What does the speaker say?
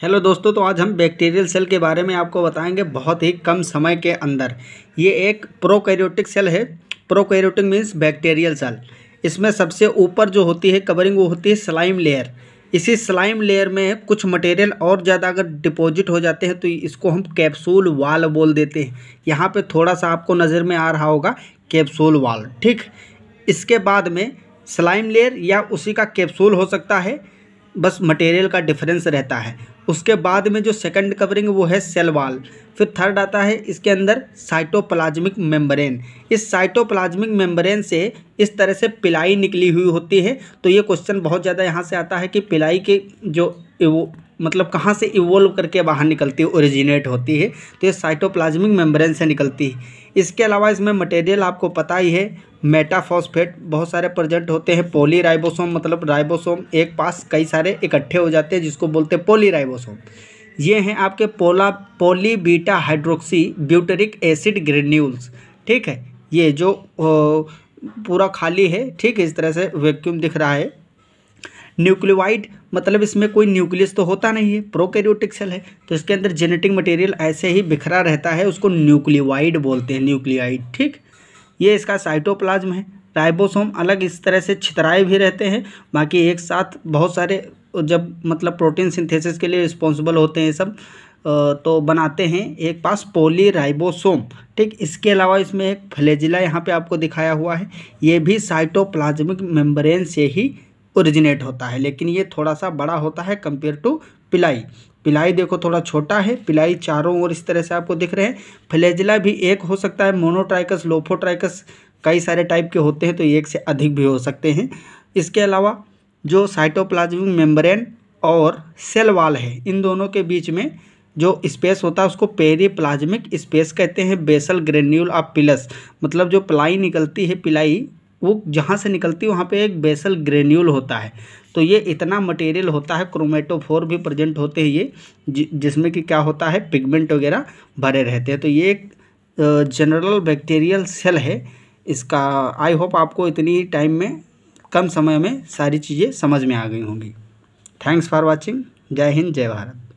Hello दोस्तों, तो आज हम बैक्टीरियल सेल के बारे में आपको बताएंगे बहुत ही कम समय के अंदर। ये एक प्रोकैरियोटिक सेल है। Prokaryotic means bacterial cell. इसमें सबसे ऊपर जो होती है कवरिंग वो होती है स्लाइम लेयर। इसी स्लाइम लेयर में कुछ मटेरियल और ज़्यादा अगर डिपॉजिट हो जाते हैं तो इसको हम कैप्सूल वाल बोल देते हैं। यहाँ पे थोड़ा सा आपको नज़र में आ रहा होगा कैप्सूल वाल, ठीक। इसके बाद में स्लाइम लेयर या उसी का कैप्सूल हो सकता है, बस मटेरियल का डिफरेंस रहता है। उसके बाद में जो सेकंड कवरिंग वो है सेल वाल। फिर थर्ड आता है इसके अंदर साइटोप्लाज्मिक मेम्ब्रेन। इस साइटोप्लाज्मिक मेम्ब्रेन से इस तरह से पिलाई निकली हुई होती है। तो ये क्वेश्चन बहुत ज़्यादा यहाँ से आता है कि पिलाई के जो मतलब कहाँ से इवोल्व करके बाहर निकलती है, ओरिजिनेट होती है, तो ये साइटोप्लाज्मिक मेम्ब्रेन से निकलती है। इसके अलावा इसमें मटेरियल आपको पता ही है, मेटाफॉस्फेट बहुत सारे प्रेजेंट होते हैं। पॉलीराइबोसोम मतलब राइबोसोम एक पास कई सारे इकट्ठे हो जाते हैं जिसको बोलते हैं पॉलीराइबोसोम। ये हैं आपके poly beta hydroxy butyric acid granules, ठीक है। ये जो पूरा खाली है, ठीक है, इस तरह से वैक्यूम दिख रहा है। न्यूक्लियोइड मतलब इसमें कोई न्यूक्लियस तो होता नहीं है, प्रोकैरियोटिक सेल है, तो इसके अंदर जेनेटिक मटेरियल ऐसे ही बिखरा रहता है, उसको न्यूक्लियोइड बोलते हैं, न्यूक्लियोइड, ठीक। ये इसका साइटोप्लाज्म है। राइबोसोम अलग इस तरह से छितराए भी रहते हैं, बाकी एक साथ बहुत सारे जब मतलब प्रोटीन सिंथेसिस के लिए रिस्पॉन्सिबल होते हैं सब, तो बनाते हैं एक पास पॉलीराइबोसोम, ठीक। इसके अलावा इसमें एक फ्लैजिला यहाँ पे आपको दिखाया हुआ है, ये भी साइटोप्लाज्मिक मेम्ब्रेन से ही ओरिजिनेट होता है, लेकिन ये थोड़ा सा बड़ा होता है कंपेयर टू पिलाई। पिलाई देखो थोड़ा छोटा है, पिलाई चारों ओर इस तरह से आपको दिख रहे हैं। फ्लैजिला भी एक हो सकता है, मोनोट्राइकस, लोफोट्राइकस, कई सारे टाइप के होते हैं, तो एक से अधिक भी हो सकते हैं। इसके अलावा जो साइटोप्लाज्मिक मेम्ब्रेन और सेल वाल है, इन दोनों के बीच में जो स्पेस होता है उसको पेरीप्लाज्मिक स्पेस कहते हैं। बेसल ग्रेन्यूल ऑफ पिलस मतलब जो पिलाई निकलती है, पिलाई वो जहाँ से निकलती है वहाँ पे एक बेसल ग्रेन्यूल होता है। तो ये इतना मटेरियल होता है, क्रोमेटोफोर भी प्रेजेंट होते हैं ये, जिसमें कि क्या होता है, पिगमेंट वगैरह भरे रहते हैं। तो ये एक जनरल बैक्टीरियल सेल है। इसका आई होप आपको इतनी टाइम में, कम समय में सारी चीज़ें समझ में आ गई होंगी। Thanks for watching. जय हिंद, जय भारत।